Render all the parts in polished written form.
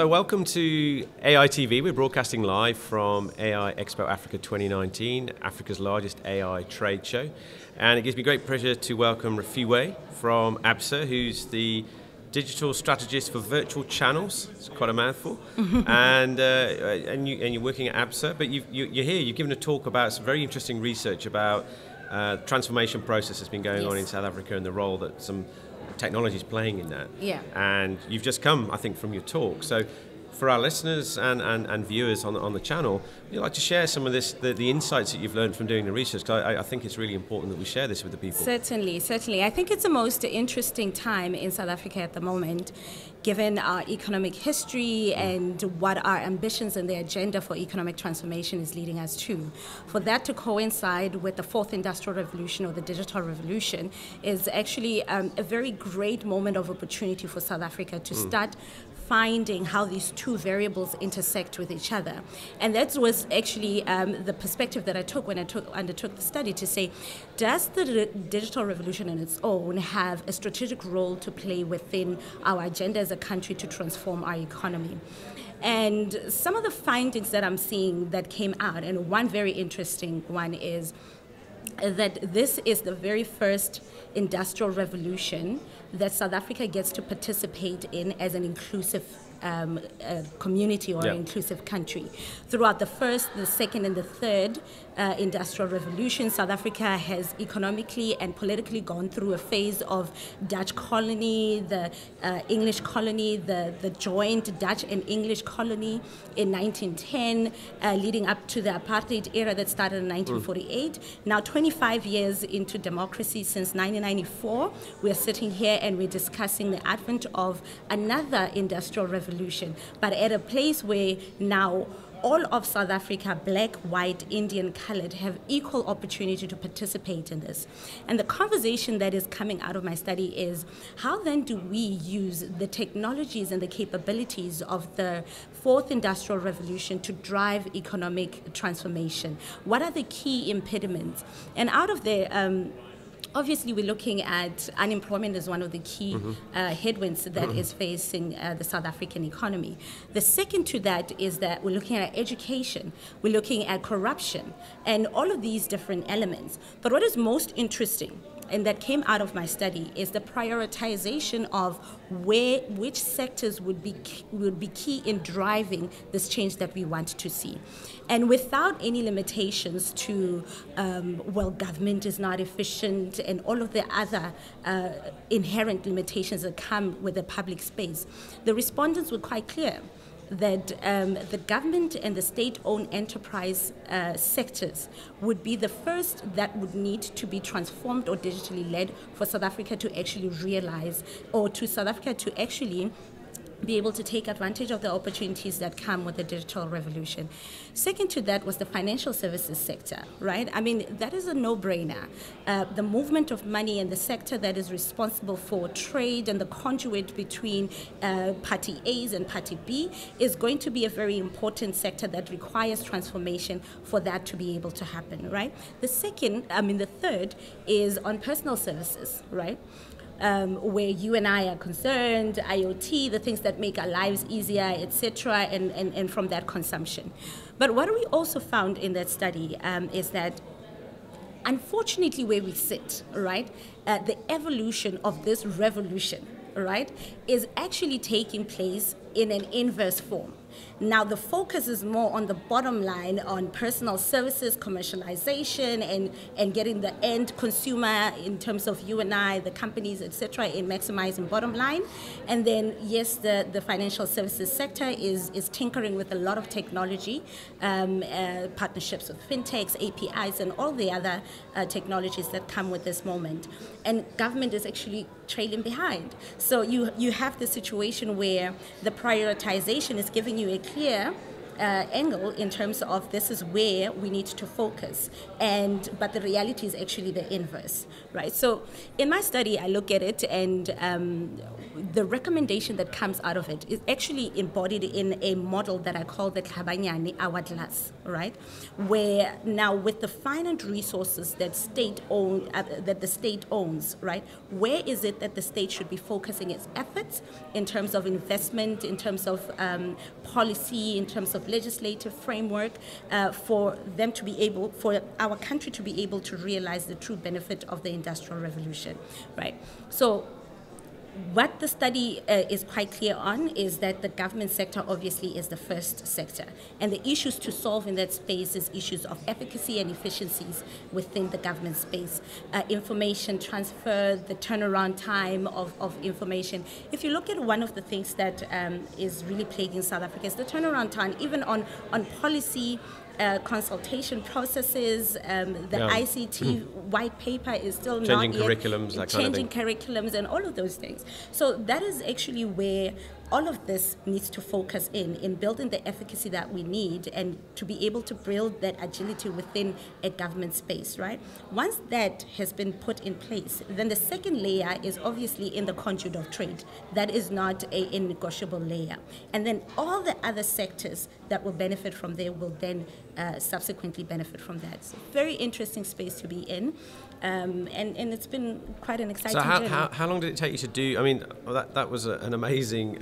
So welcome to AI TV. We're broadcasting live from AI Expo Africa 2019, Africa's largest AI trade show. And it gives me great pleasure to welcome Refilwe from ABSA, who's the digital strategist for virtual channels. It's quite a mouthful. and you're working at ABSA, but you're here. You've given a talk about some very interesting research about transformation process that's been going on in South Africa and the role that some technology is playing in that. Yeah. And you've just come, I think, from your talk. So for our listeners and viewers on the channel, would you like to share some of this, the insights that you've learned from doing the research? Because I think it's really important that we share this with the people. Certainly. I think it's the most interesting time in South Africa at the moment, given our economic history and what our ambitions and the agenda for economic transformation is leading us to. For that to coincide with the fourth industrial revolution or the digital revolution is actually a very great moment of opportunity for South Africa to start finding how these two variables intersect with each other. And that was actually the perspective that I took when I undertook the study, to say, does the digital revolution on its own have a strategic role to play within our agenda as a country to transform our economy? And some of the findings that I'm seeing that came out, and one very interesting one is that this is the very first industrial revolution that South Africa gets to participate in as an inclusive community or an inclusive country. Throughout the first, the second, and the third industrial revolution, South Africa has economically and politically gone through a phase of Dutch colony, the English colony, the joint Dutch and English colony in 1910, leading up to the apartheid era that started in 1948. Now 25 years into democracy, since 1994, we're sitting here and we're discussing the advent of another industrial revolution, but at a place where now all of South Africa, black, white, Indian, colored, have equal opportunity to participate in this. And the conversation that is coming out of my study is, how then do we use the technologies and the capabilities of the fourth industrial revolution to drive economic transformation? What are the key impediments? And out of there, obviously, we're looking at unemployment as one of the key headwinds that is facing the South African economy. The second to that is that we're looking at education, we're looking at corruption, and all of these different elements. But what is most interesting, and that came out of my study, is the prioritization of which sectors would be key in driving this change that we want to see. And without any limitations to, government is not efficient and all of the other inherent limitations that come with the public space, the respondents were quite clear that the government and the state-owned enterprise sectors would be the first that would need to be transformed or digitally led for South Africa to actually realize, or to South Africa to actually be able to take advantage of the opportunities that come with the digital revolution. Second to that was the financial services sector, right? I mean, that is a no-brainer. The movement of money and the sector that is responsible for trade and the conduit between party A's and party B is going to be a very important sector that requires transformation for that to be able to happen, right? The third is on personal services, right? Where you and I are concerned, IoT, the things that make our lives easier, etc., and from that consumption. But what we also found in that study is that, unfortunately, where we sit, right, the evolution of this revolution, right, is actually taking place in an inverse form. Now, the focus is more on the bottom line, on personal services, commercialization, and getting the end consumer in terms of you and I, the companies, etc., in maximizing bottom line. And then, yes, the financial services sector is tinkering with a lot of technology, partnerships with fintechs, APIs, and all the other technologies that come with this moment. And government is actually trailing behind. So you have the situation where the prioritization is giving you a clear angle in terms of this is where we need to focus, but the reality is actually the inverse, right? So in my study, I look at it, and the recommendation that comes out of it is actually embodied in a model that I call the Tlhabanyane hourglass, right? Where now with the finite resources that the state owns, right? Where is it that the state should be focusing its efforts in terms of investment, in terms of policy, in terms of legislative framework, for our country to be able to realize the true benefit of the Industrial Revolution, right? So what the study is quite clear on is that the government sector obviously is the first sector, and the issues to solve in that space is issues of efficacy and efficiencies within the government space, information transfer, the turnaround time of information. If you look at one of the things that is really plaguing South Africa is the turnaround time, even on policy, consultation processes, ICT white paper is still changing not yet curriculums, that kind of thing. Curriculums and all of those things. So that is actually where all of this needs to focus in building the efficacy that we need and to be able to build that agility within a government space, right? Once that has been put in place, then the second layer is obviously in the conduit of trade. That is not a negotiable layer. And then all the other sectors that will benefit from there will then subsequently benefit from that. It's a very interesting space to be in. And it's been quite an exciting journey. So how long did it take you to do? I mean, that was an amazing,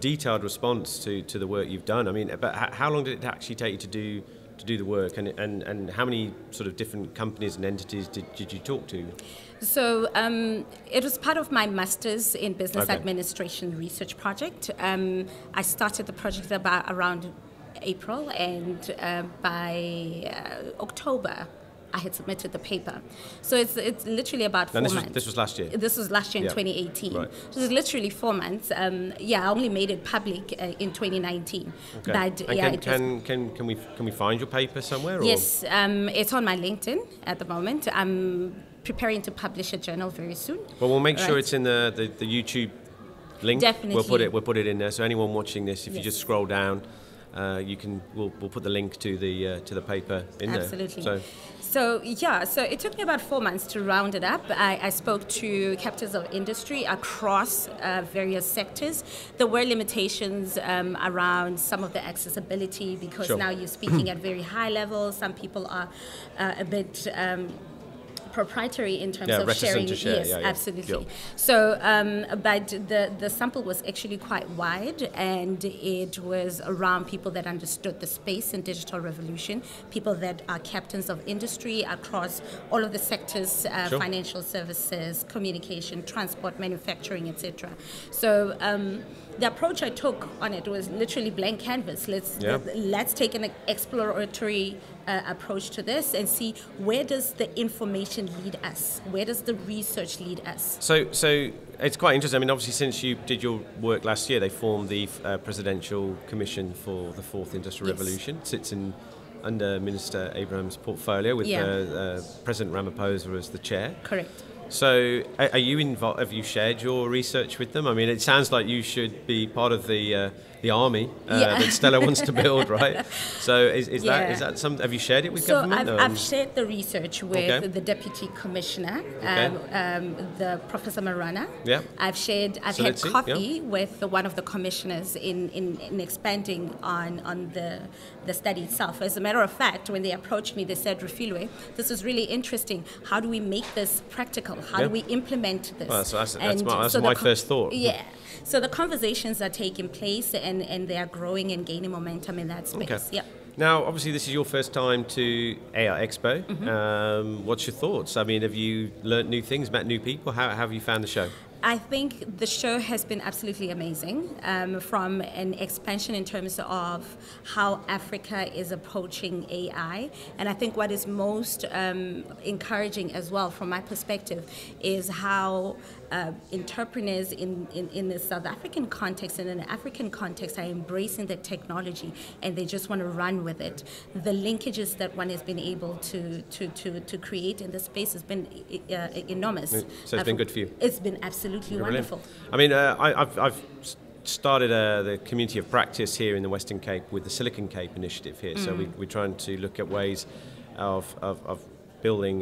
detailed response to the work you've done. I mean, but how long did it actually take you to do the work, and how many sort of different companies and entities did you talk to? So it was part of my master's in business administration research project. I started the project around April, and by October I had submitted the paper. So it's literally about 4 months. This was last year? This was last year in 2018. Right. So it's literally 4 months. I only made it public in 2019. Okay. But can we find your paper somewhere? Or? Yes, it's on my LinkedIn at the moment. I'm preparing to publish a journal very soon. Well, we'll make sure it's in the YouTube link. Definitely. We'll put it in there. So anyone watching this, if you just scroll down, we'll put the link to the paper in there. Absolutely. So it took me about 4 months to round it up. I spoke to captains of industry across various sectors. There were limitations around some of the accessibility because now you're speaking at very high levels. Some people are a bit proprietary in terms of sharing. To share. Yes, absolutely. Yep. So, but the sample was actually quite wide, and it was around people that understood the space and digital revolution, people that are captains of industry across all of the sectors, financial services, communication, transport, manufacturing, etc. So the approach I took on it was literally blank canvas. Let's take an exploratory approach to this and see where does the information lead us? Where does the research lead us? So it's quite interesting. I mean, obviously, since you did your work last year, they formed the Presidential Commission for the Fourth Industrial Revolution. It sits under Minister Abraham's portfolio with President Ramaphosa as the chair. Correct. So are you involved? Have you shared your research with them? I mean, it sounds like you should be part of the army that Stella wants to build, right? So is that some? Have you shared it with government? So I've shared the research with the Deputy Commissioner, the Professor Marana. Yeah. I've had coffee with one of the commissioners in expanding on the study itself. As a matter of fact, when they approached me, they said, "Refilwe, this is really interesting. How do we make this practical? How do we implement this?" Well, that's my first thought. Yeah. So the conversations are taking place, and they are growing and gaining momentum in that space. Okay. Yep. Now, obviously, this is your first time to AI Expo. Mm-hmm. What's your thoughts? I mean, have you learnt new things, met new people? How have you found the show? I think the show has been absolutely amazing, from an expansion in terms of how Africa is approaching AI. And I think what is most encouraging as well from my perspective is how entrepreneurs in the South African context and in the African context are embracing the technology and they just want to run with it. The linkages that one has been able to create in the space has been enormous. So it's been good for you? It's been absolutely wonderful. I mean, I've started the community of practice here in the Western Cape with the Silicon Cape initiative here. So we're trying to look at ways of building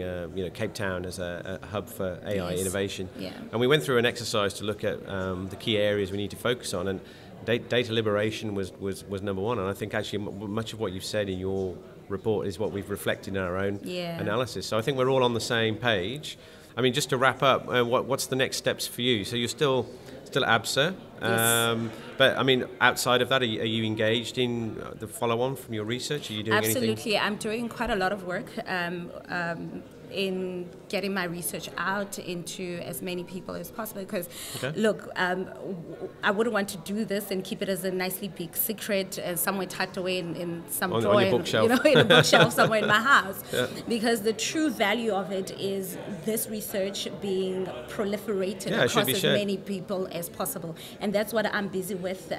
Cape Town as a hub for AI innovation. Yeah. And we went through an exercise to look at the key areas we need to focus on, and data liberation was number one. And I think actually much of what you've said in your report is what we've reflected in our own analysis. So I think we're all on the same page. I mean, just to wrap up, what's the next steps for you? So you're still at ABSA, but I mean, outside of that, are you engaged in the follow-on from your research? Are you doing anything? Absolutely, I'm doing quite a lot of work in getting my research out into as many people as possible. Because, look, I wouldn't want to do this and keep it as a nicely big secret and somewhere tucked away in some drawer, on your bookshelf. In a bookshelf somewhere in my house. Yeah. Because the true value of it is this research being proliferated across as many people as possible, and that's what I'm busy with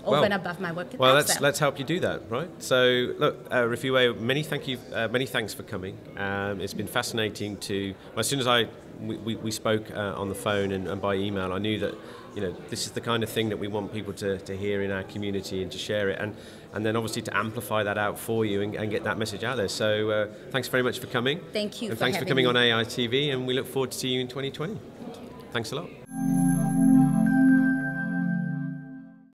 over and above my work. Well, let's help you do that, right? So, look, Refilwe, many thanks for coming. It's been fascinating to. Well, as soon as we spoke on the phone and by email, I knew that this is the kind of thing that we want people to hear in our community and to share it, and then obviously to amplify that out for you and get that message out there. So thanks very much for coming. Thank you. And thanks for coming on AI TV, and we look forward to seeing you in 2020. Thank you. Thanks a lot.